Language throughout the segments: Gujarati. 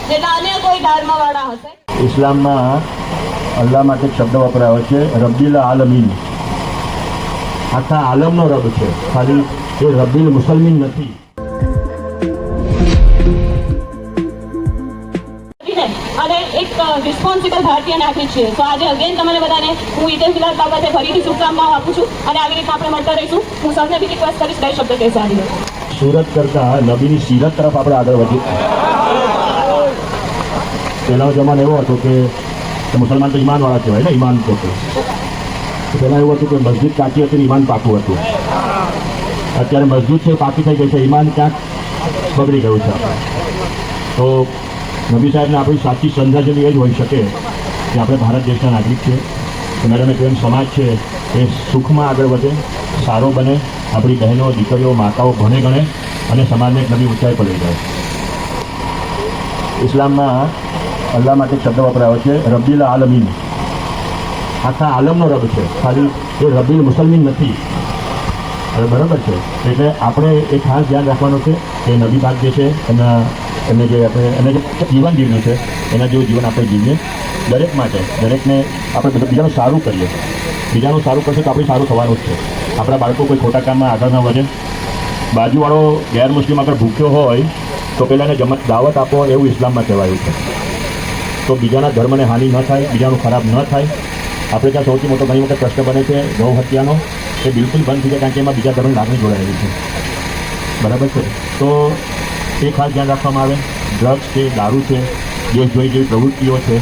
જેટલા અન્ય કોઈ ધર્મવાળા હશે. ઇસ્લામમાં અલ્લાહ માટે શબ્દ વપરાયો છે રબ્બિલ આલમીન. આખા આલમનો રબ છે, ખાલી એ રબ્બિલ મુસલમીન નથી. અને એક રિસ્પોન્સિબલ ભારતીય નાગરિક છે. તો આજે અગેન તમને બધાને હું ઈદ ઉલ ફિતર બાબતે ફરીથી શુભકામનાઓ આપું છું અને આવી રીતે આપણે મળતા રહીશું. હું સૌને બી રિક્વેસ્ટ કરીશ બે શબ્દ કહેશે આવી રીતે. સુરત કરતા નબીની સીરત તરફ આપણે આગળ વધીએ. પહેલાનો જમાનો એવો હતો કે મુસલમાન તો ઈમાનવાળા કહેવાય ને, ઈમાન પોતે. પહેલાં એવું હતું કે મસ્જિદ કાચી હતી, ઈમાન પાકું હતું. અત્યારે મસ્જિદ છે પાકી થઈ ગઈ છે, ઈમાન ક્યાંક બગડી ગયું છે. તો નબી સાહેબને આપણી સાચી શ્રદ્ધાંજલિ એ જ હોઈ શકે કે આપણે ભારત દેશના નાગરિક છીએ. તો મેડમે કહ્યું સમાજ છે એ સુખમાં આગળ વધે, સારો બને, આપણી બહેનો, દીકરીઓ, માતાઓ ભણે ગણે અને સમાજને એક નવી ઊંચાઈ પર લઈ જાય. ઇસ્લામમાં અલ્લાહ માટે શબ્દ વપરાયો છે રબ્બિલ આલમીન. આખા આલમનો રબ છે, ખાલી એ રબ્બિલ મુસલમીન નથી. હવે બરાબર છે, એટલે આપણે એ ખાસ ધ્યાન રાખવાનું છે કે નબી પાક જે છે એમને જે આપણે જે જીવન જીવ્યું છે એના જેવું જીવન આપણે જીવીએ. દરેક માટે, દરેકને આપણે બીજાનું સારું કરીએ. બીજાનું સારું કરશે તો આપણે સારું થવાનું જ છે. આપણા બાળકો કોઈ ખોટા કામમાં આગળ ન વધે. બાજુવાળો ગેર મુસ્લિમ આગળ ભૂખ્યો હોય તો પહેલાં એને દાવત આપો, એવું ઇસ્લામમાં કહેવાયું છે. તો બીજાના ધર્મને હાનિ ન થાય, બીજાનું ખરાબ ન થાય. આપણે ત્યાં સૌથી મોટો ઘણી વખત પ્રશ્ન બને છે ગૌ હત્યાનો, એ બિલકુલ બંધ થઈ જાય, કારણ કે એમાં બીજા ધર્મની લાગણી જોડાયેલી છે. બરાબર છે, તો એ ખાસ ધ્યાન રાખવામાં આવે. ડ્રગ્સ છે, દારૂ છે, દેશદ્રોહી જેવી પ્રવૃત્તિઓ છે,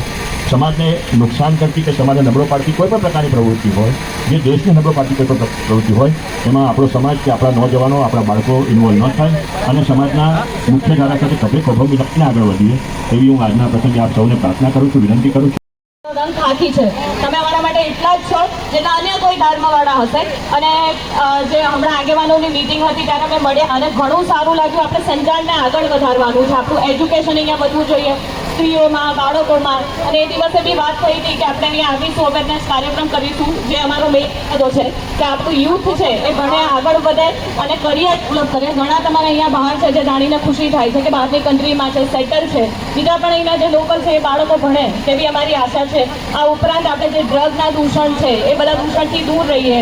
સમાજને નુકસાન કરતી કે સમાજને નબળો પાડતી કોઈ પણ પ્રકારની પ્રવૃત્તિ હોય, જે દેશને નબળો પાડતી કોઈ પણ પ્રવૃત્તિ હોય, એમાં આપણો સમાજ કે આપણા નોજવાનો, આપણા બાળકો ઇન્વોલ્વ ન થાય અને સમાજના મુખ્ય ધારા સાથે કભે ખભો મિલાવીને આગળ વધીએ એવી હું આજના પ્રસંગે આપ સૌને પ્રાર્થના કરું છું, વિનંતી કરું છું. રંગ ખાખી છે, તમે અમારા માટે એટલા જ છો જેટલા અન્ય કોઈ ધર્મવાળા હશે. અને જે હમણાં આગેવાનોની મિટિંગ હતી ત્યારે અમે મળ્યા અને ઘણું સારું લાગ્યું. આપણે સંજાણને આગળ વધારવાનું છે, આપણું એજ્યુકેશન અહીંયા વધવું જોઈએ, સ્ત્રીઓમાં, બાળકોમાં. અને એ દિવસે બી વાત થઈ હતી કે આપણે અહીંયા આવીશું, અવેરનેસ કાર્યક્રમ કરીશું. જે અમારો મેઇન મુદ્દો છે કે આપણું યુથ છે એ ભણે, આગળ વધે અને કરિયર ડેવલપ કરે. ઘણા તમારે અહીંયા બહાર છે જે જાણીને ખુશી થાય છે કે બહારની કન્ટ્રીમાં છે, સેટલ છે. બીજા પણ અહીંના જે લોકલ છે એ બાળકો ભણે તેવી અમારી આશા છે. આ ઉપરાંત આપણે જે ડ્રગના દૂષણ છે એ બધા દૂષણથી દૂર રહીએ.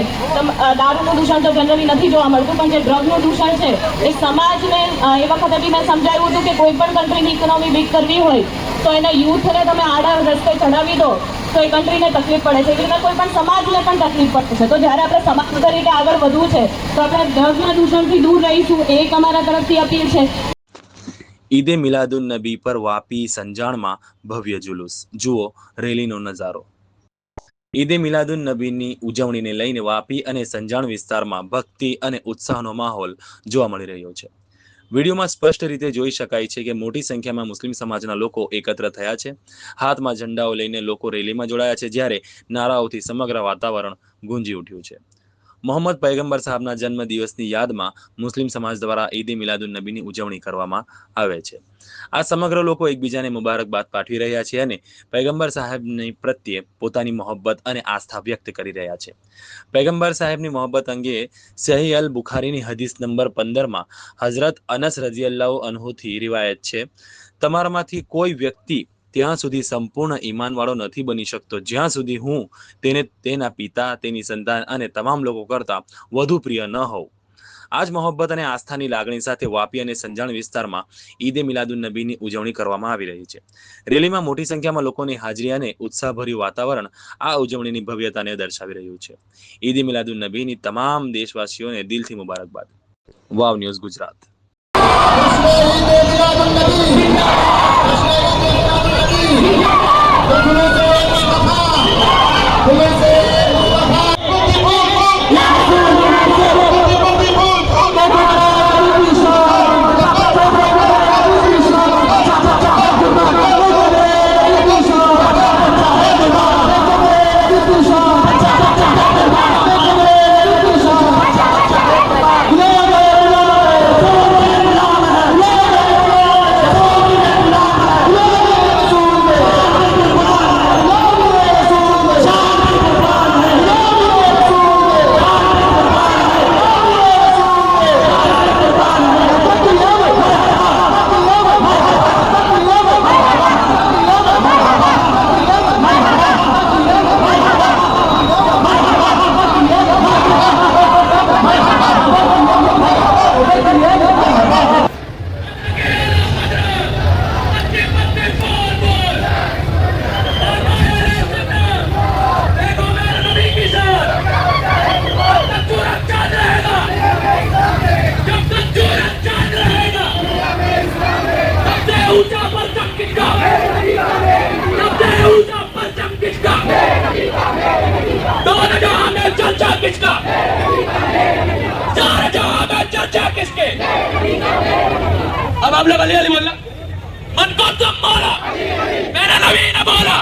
દારૂનું દૂષણ તો જનરલી નથી જોવા મળતું, પણ જે ડ્રગનું દૂષણ છે એ સમાજને એ વખતે બી મેં સમજાવ્યું હતું કે કોઈ પણ કન્ટ્રીની ઇકોનોમી બિગ કરવી હોય તો એના યુથને તમે આડા રસ્તે ચડાવી દો તો એ કન્ટ્રીને તકલીફ પડે છે. એવી રીતે કોઈ પણ સમાજને પણ તકલીફ પડે છે. તો જ્યારે આપણે સમાજ તરીકે આગળ વધવું છે તો આપણે ડ્રગના દૂષણથી દૂર રહીશું, એ એક અમારા તરફથી અપીલ છે. ઈદે મિલાદુન નબી પર વાપી સંજાણમાં ભવ્ય જુલુસ, જુઓ રેલીનો નજારો. ઈદે મિલાદુન નબીની ઉજવણીને લઈને વાપી અને સંજાણ વિસ્તારમાં ભક્તિ અને ઉત્સાહનો માહોલ જોવા મળી રહ્યો છે. વિડીયોમાં સ્પષ્ટ રીતે જોઈ શકાય છે કે મોટી સંખ્યામાં મુસ્લિમ સમાજના લોકો એકત્ર થયા છે. હાથમાં ઝંડાઓ લઈને લોકો રેલીમાં જોડાયા છે, જ્યારે નારાઓથી સમગ્ર વાતાવરણ ગુંજી ઉઠ્યું છે. મોહમ્મદ પૈગંબર સાહેબના જન્મદિવસની યાદમાં મુસ્લિમ સમાજ દ્વારા ઈદે મિલાદુન નબીની ઉજવણી કરવામાં આવે છે. આ સમગ્ર લોકો એકબીજાને મુબારકબાદ પાઠવી રહ્યા છે અને પૈગંબર સાહેબની પ્રત્યે પોતાની મોહબ્બત અને આસ્થા વ્યક્ત કરી રહ્યા છે. પૈગંબર સાહેબની મોહબ્બત અંગે સહી અલ બુખારીની હદીસ નંબર 15માં હઝરત અનસ રઝિયલ્લાહુ અન્હુથી રિવાયત છે, તમારામાંથી કોઈ વ્યક્તિ ત્યાં સુધી સંપૂર્ણ ઈમાનવાળો નથી બની શકતો જ્યાં સુધી હું તેને તેના પિતા, તેની સંતાન અને તમામ લોકો કરતાં વધુ પ્રિય ન હોઉં. આ જ મોહબ્બત અને આસ્થાની લાગણી સાથે વાપી અને સંજાણ વિસ્તારમાં ઈદે મિલાદુન નબીની ઉજવણી કરવામાં આવી રહી છે. રેલીમાં મોટી સંખ્યામાં લોકોની હાજરી અને ઉત્સાહભર્યું વાતાવરણ આ ઉજવણીની ભવ્યતાને દર્શાવી રહ્યું છે. ઈદે મિલાદુન નબીની તમામ દેશવાસીઓને દિલથી મુબારકબાદ. વાવ ન્યૂઝ ગુજરાત. ऊंचा परचम किसका? सबसे ऊंचा परचम किसका? दोनों जहां में चर्चा किसका? चार जहां में चर्चा किसके? अब आप लोग अली अली बोलना, मन को तुम बोला, मेरा नबी ने बोला।